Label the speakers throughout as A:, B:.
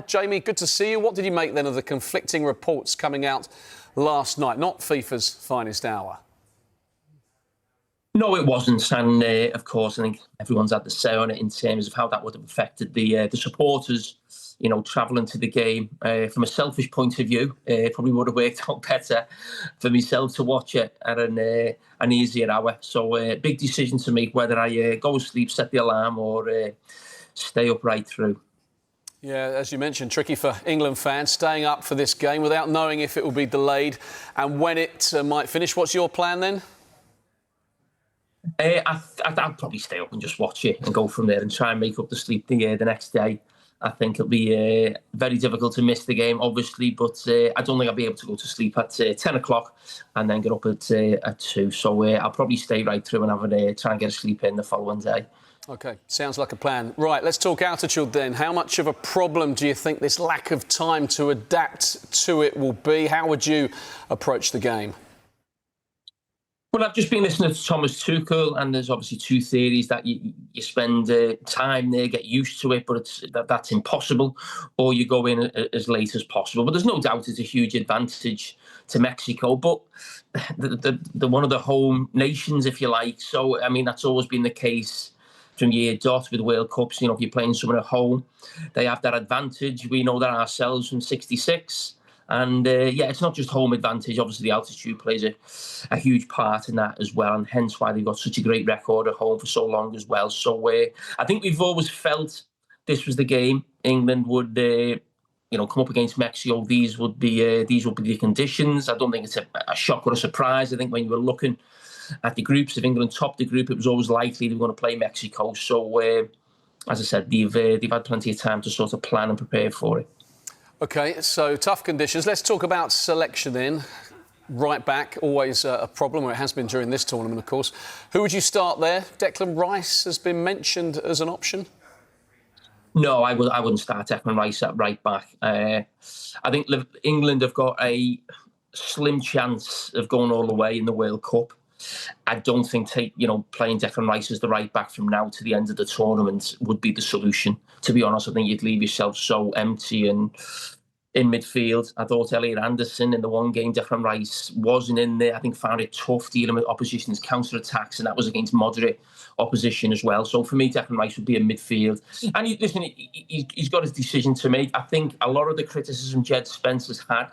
A: Jamie, good to see you. What did you make then of the conflicting reports coming out last night? Not FIFA's finest hour.
B: No, it wasn't, and of course, I think everyone's had the say on it in terms of how that would have affected the supporters, you know, travelling to the game. From a selfish point of view, it probably would have worked out better for myself to watch it at an easier hour. So, big decision to make whether I go to sleep, set the alarm, or stay up right through.
A: Yeah, as you mentioned, tricky for England fans staying up for this game without knowing if it will be delayed and when it might finish. What's your plan then?
B: I'd probably stay up and just watch it and go from there and try and make up the sleep the next day. I think it'll be very difficult to miss the game, obviously, but I don't think I'll be able to go to sleep at 10 o'clock and then get up at 2. So I'll probably stay right through and try and get a sleep in the following day.
A: OK, sounds like a plan. Right, let's talk altitude then. How much of a problem do you think this lack of time to adapt to it will be? How would you approach the game?
B: Well, I've just been listening to Thomas Tuchel, and there's obviously two theories that you spend time there, get used to it, but that's impossible, or you go in as late as possible. But there's no doubt it's a huge advantage to Mexico, but the one of the home nations, if you like. So, I mean, that's always been the case from year dot with World Cups. You know, if you're playing someone at home, they have that advantage. We know that ourselves from '66. And yeah, it's not just home advantage. Obviously, the altitude plays a huge part in that as well, and hence why they've got such a great record at home for so long as well. So I think we've always felt this was the game England would, come up against Mexico. These would be the conditions. I don't think it's a shock or a surprise. I think when you were looking at the groups, if England topped the group, it was always likely they were going to play Mexico. So as I said, they've had plenty of time to sort of plan and prepare for it.
A: OK, so tough conditions. Let's talk about selection then. Right back, always a problem, or it has been during this tournament, of course. Who would you start there? Declan Rice has been mentioned as an option.
B: No, I wouldn't start Declan Rice at right back. I think England have got a slim chance of going all the way in the World Cup. I don't think playing Declan Rice as the right back from now to the end of the tournament would be the solution. To be honest, I think you'd leave yourself so empty and in midfield. I thought Elliot Anderson in the one game Declan Rice wasn't in there. I think found it tough dealing with opposition's counter-attacks, and that was against moderate opposition as well. So for me, Declan Rice would be in midfield. And he's got his decision to make. I think a lot of the criticism Jed Spence's had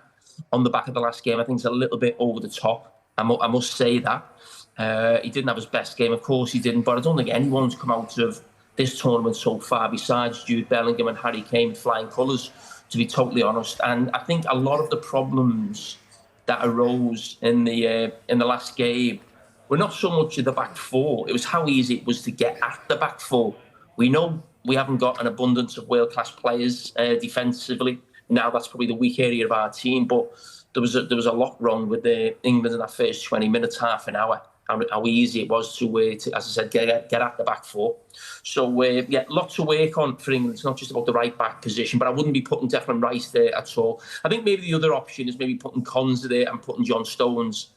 B: on the back of the last game, I think, is a little bit over the top. I must say that. He didn't have his best game, of course he didn't, but I don't think anyone's come out of this tournament so far besides Jude Bellingham and Harry Kane with flying colours, to be totally honest. And I think a lot of the problems that arose in the last game were not so much of the back four, it was how easy it was to get at the back four. We know we haven't got an abundance of world-class players defensively. Now that's probably the weak area of our team, but there was a lot wrong with England in that first 20 minutes, half an hour. How easy it was to as I said, get at the back four. So yeah, lots to work on for England. It's not just about the right back position, but I wouldn't be putting Declan Rice there at all. I think maybe the other option is maybe putting Konza there and putting John Stones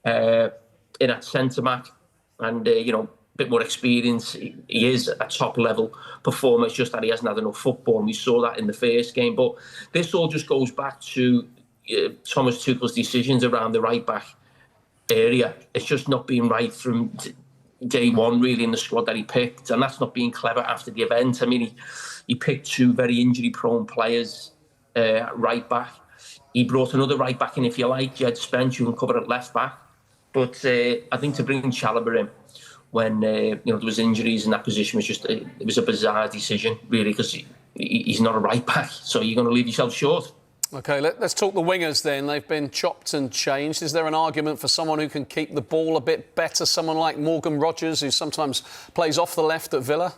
B: in at centre back, and a bit more experience. He is a top level performer. It's just that he hasn't had enough football, and we saw that in the first game. But this all just goes back to Thomas Tuchel's decisions around the right back area. It's just not been right from day one, really, in the squad that he picked, and that's not being clever after the event. I mean, he picked two very injury-prone players at right back. He brought another right back in, if you like, Jed Spence, who can cover at left back. But I think to bring Chalobah in when there was injuries in that position was a bizarre decision, really, because he's not a right back, so you're going to leave yourself short.
A: OK, let's talk the wingers then. They've been chopped and changed. Is there an argument for someone who can keep the ball a bit better? Someone like Morgan Rogers, who sometimes plays off the left at Villa?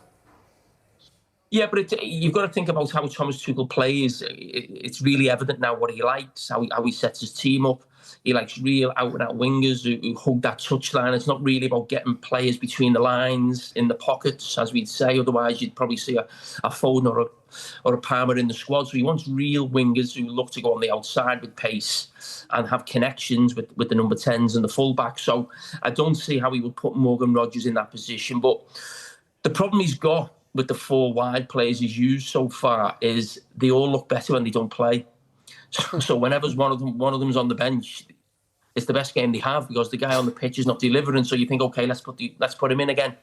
B: Yeah, but you've got to think about how Thomas Tuchel plays. It's really evident now what he likes, how he sets his team up. He likes real out-and-out wingers who hug that touchline. It's not really about getting players between the lines, in the pockets, as we'd say. Otherwise, you'd probably see a Foden or a Palmer in the squad. So he wants real wingers who look to go on the outside with pace and have connections with the number 10s and the fullback. So I don't see how he would put Morgan Rogers in that position. But the problem he's got with the 4 wide players he's used so far is they all look better when they don't play. So whenever one of them's on the bench, it's the best game they have because the guy on the pitch is not delivering. So you think, okay, let's put him in again.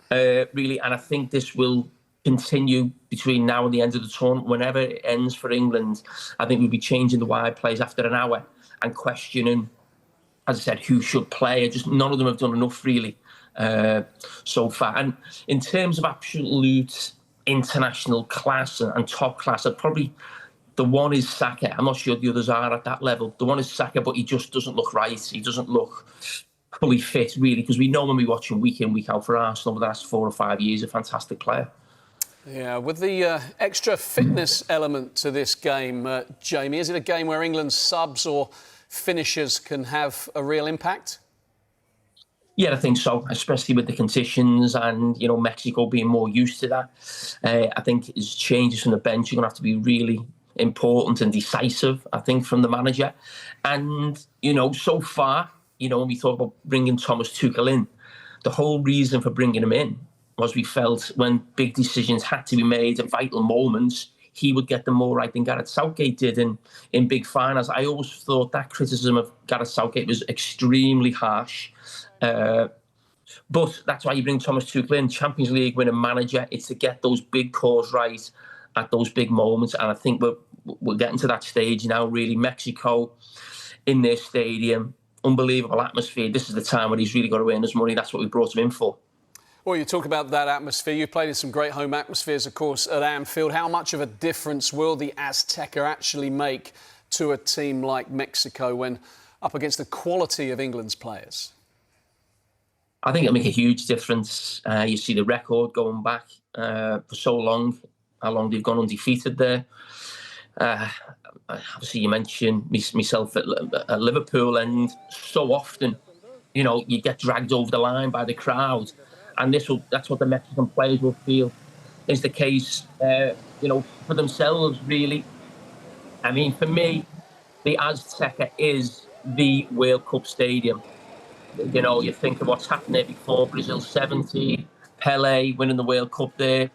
B: Really, and I think this will continue between now and the end of the tournament. Whenever it ends for England, I think we'll be changing the wide plays after an hour and questioning, as I said, who should play. Just none of them have done enough really so far. And in terms of absolute international class and top class, I'd probably. The one is Saka. I'm not sure the others are at that level. The one is Saka, but he just doesn't look right. He doesn't look fully fit, really, because we know when we watch him week in, week out for Arsenal over the last 4 or 5 years, a fantastic player.
A: Yeah, with the extra fitness element to this game, Jamie, is it a game where England's subs or finishers can have a real impact?
B: Yeah, I think so, especially with the conditions and, Mexico being more used to that. I think his changes from the bench are going to have to be really important and decisive, I think, from the manager. And, so far, when we talk about bringing Thomas Tuchel in, the whole reason for bringing him in was we felt when big decisions had to be made at vital moments, he would get them more right than Gareth Southgate did in big finals. I always thought that criticism of Gareth Southgate was extremely harsh. But that's why you bring Thomas Tuchel in, Champions League winning manager. It's to get those big calls right at those big moments. And I think we're getting to that stage now, really. Mexico in their stadium, unbelievable atmosphere. This is the time when he's really got to earn his money. That's what we brought him in for.
A: Well, you talk about that atmosphere. You played in some great home atmospheres, of course, at Anfield. How much of a difference will the Azteca actually make to a team like Mexico when up against the quality of England's players?
B: I think it'll make a huge difference. You see the record going back for so long, how long they've gone undefeated there. Obviously, you mentioned myself at Liverpool, and so often, you get dragged over the line by the crowd, and that's what the Mexican players will feel is the case, for themselves, really. I mean, for me, the Azteca is the World Cup stadium. You think of what's happened there before, Brazil 70, Pele winning the World Cup there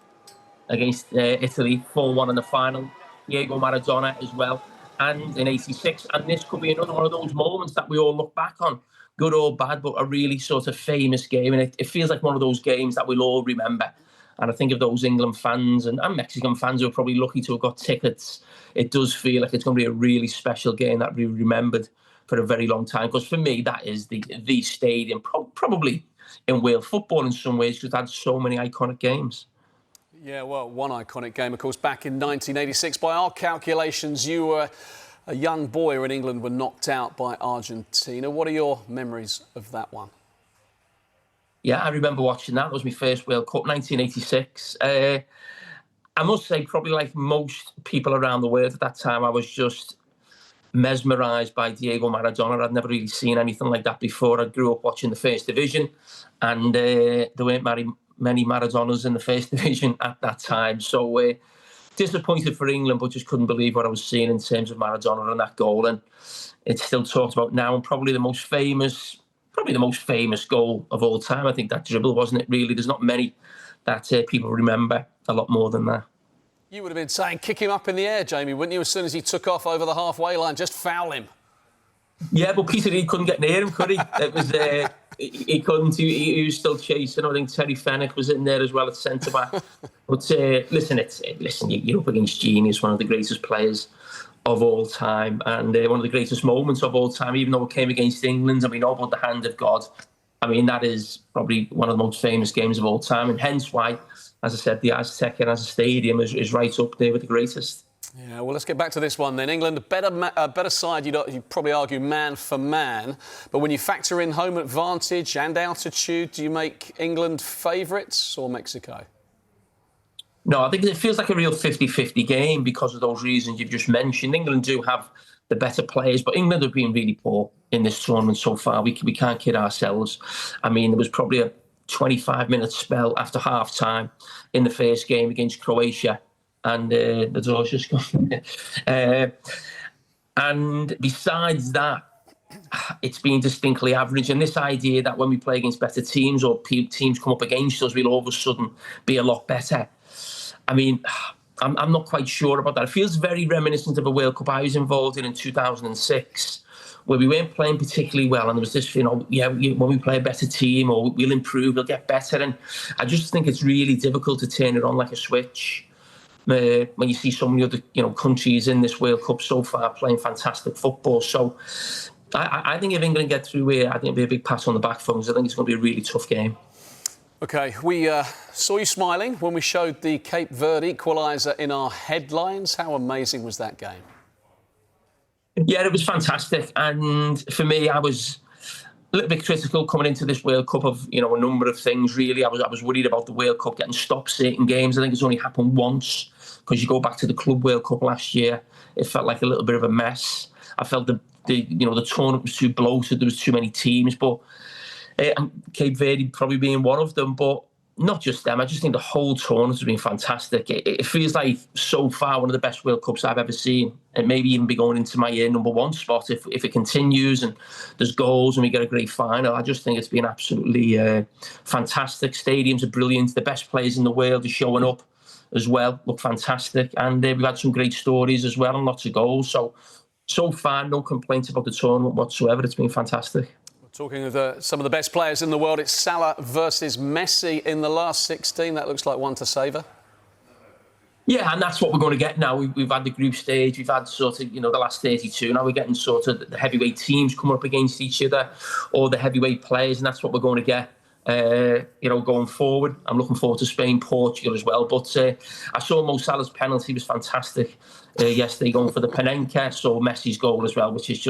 B: against Italy, 4-1 in the final, Diego Maradona as well, and in 86. And this could be another one of those moments that we all look back on, good or bad, but a really sort of famous game. And it feels like one of those games that we'll all remember. And I think of those England fans and Mexican fans who are probably lucky to have got tickets, it does feel like it's going to be a really special game that we remembered for a very long time. Because for me, that is the stadium, probably in world football in some ways, because it had so many iconic games.
A: Yeah, well, one iconic game, of course, back in 1986. By our calculations, you were a young boy when England were knocked out by Argentina. What are your memories of that one?
B: Yeah, I remember watching that. It was my first World Cup, 1986. I must say, probably like most people around the world at that time, I was just mesmerised by Diego Maradona. I'd never really seen anything like that before. I grew up watching the First Division, and there weren't many Maradonas in the First Division at that time. So disappointed for England, but just couldn't believe what I was seeing in terms of Maradona and that goal. And it's still talked about now, and probably the most famous goal of all time. I think that dribble, wasn't it, really? There's not many that people remember a lot more than that.
A: You would have been saying, kick him up in the air, Jamie, wouldn't you, as soon as he took off over the halfway line? Just foul him.
B: Yeah, but Peter, he couldn't get near him, could he? It was he couldn't. He was still chasing. I think Terry Fenwick was in there as well at centre back. But listen, you're up against genius, one of the greatest players of all time, and one of the greatest moments of all time. Even though it came against England, and we know about the hand of God. I mean, that is probably one of the most famous games of all time, and hence why, as I said, the Azteca as a stadium is right up there with the greatest.
A: Yeah, well, let's get back to this one then. England, a better side, you'd probably argue man for man. But when you factor in home advantage and altitude, do you make England favourites or Mexico?
B: No, I think it feels like a real 50-50 game because of those reasons you've just mentioned. England do have the better players, but England have been really poor in this tournament so far. We can't kid ourselves. I mean, there was probably a 25-minute spell after half-time in the first game against Croatia, and the door's just gone. And besides that, it's been distinctly average. And this idea that when we play against better teams or teams come up against us, we'll all of a sudden be a lot better. I mean, I'm not quite sure about that. It feels very reminiscent of a World Cup I was involved in 2006, where we weren't playing particularly well. And there was this, when we play a better team or we'll improve, we'll get better. And I just think it's really difficult to turn it on like a switch. When you see so many other, countries in this World Cup so far playing fantastic football. So I think if England get through here, I think it'll be a big pat on the back for us. I think it's going to be a really tough game.
A: OK, we saw you smiling when we showed the Cape Verde equaliser in our headlines. How amazing was that game?
B: Yeah, it was fantastic. And for me, I was a little bit critical coming into this World Cup of, a number of things, really. I was worried about the World Cup getting stopped certain games. I think it's only happened once, because you go back to the Club World Cup last year, it felt like a little bit of a mess. I felt the tournament was too bloated, there was too many teams, but and Cape Verde probably being one of them, but not just them. I just think the whole tournament has been fantastic. It feels like so far one of the best World Cups I've ever seen, and maybe even be going into my number one spot if it continues and there's goals and we get a great final. I just think it's been absolutely fantastic. Stadiums are brilliant. The best players in the world are showing up as well, look fantastic, and we've had some great stories as well and lots of goals. So far, no complaints about the tournament whatsoever. It's been fantastic.
A: Talking of some of the best players in the world, it's Salah versus Messi in the last 16. That looks like one to savour.
B: Yeah, and that's what we're going to get now. We've had the group stage, we've had sort of, the last 32. Now we're getting sort of the heavyweight teams coming up against each other, or the heavyweight players, and that's what we're going to get. Going forward. I'm looking forward to Spain, Portugal as well. But I saw Mo Salah's penalty was fantastic yesterday, going for the Panenka. Saw Messi's goal as well, which is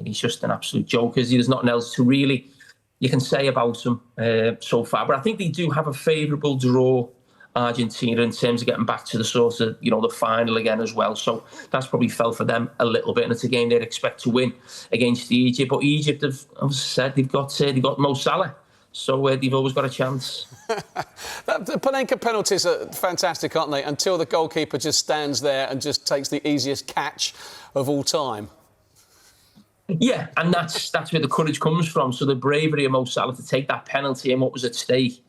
B: he's just an absolute joke. There's nothing else to really you can say about him so far. But I think they do have a favourable draw, Argentina, in terms of getting back to the sort of, the final again as well. So that's probably fell for them a little bit. And it's a game they'd expect to win against Egypt. But Egypt, as I said, they've got Mo Salah. So they've always got a chance.
A: The Panenka penalties are fantastic, aren't they? Until the goalkeeper just stands there and just takes the easiest catch of all time.
B: Yeah, and that's where the courage comes from. So the bravery of Mo Salah to take that penalty and what was at stake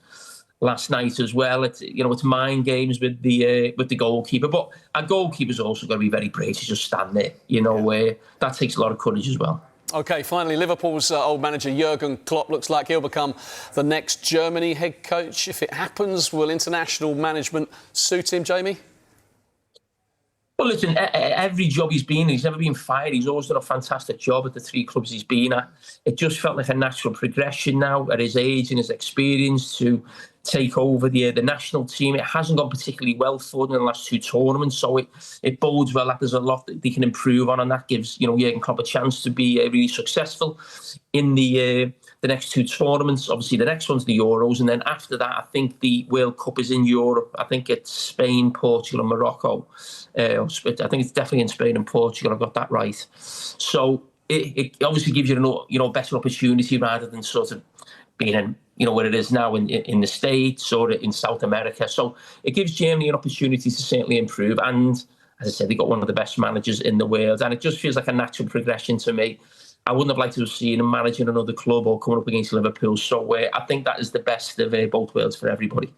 B: last night as well. It's mind games with the goalkeeper, but our goalkeeper's also got to be very brave to just stand there. That takes a lot of courage as well.
A: OK, finally, Liverpool's old manager Jurgen Klopp looks like he'll become the next Germany head coach. If it happens, will international management suit him, Jamie?
B: Well, listen, every job he's been in, he's never been fired. He's always done a fantastic job at the 3 clubs he's been at. It just felt like a natural progression now at his age and his experience to take over the national team. It hasn't gone particularly well for them in the last 2 tournaments, so it bodes well that there's a lot that they can improve on, and that gives Jurgen Klopp a chance to be really successful in the next 2 tournaments. Obviously, the next one's the Euros, and then after that, I think the World Cup is in Europe. I think it's Spain, Portugal, and Morocco. I think it's definitely in Spain and Portugal. I've got that right. So it obviously gives you a better opportunity rather than sort of being in where it is now in the States or in South America. So it gives Germany an opportunity to certainly improve. And as I said, they got one of the best managers in the world, and it just feels like a natural progression to me. I wouldn't have liked to have seen him managing another club or coming up against Liverpool. So I think that is the best of both worlds for everybody.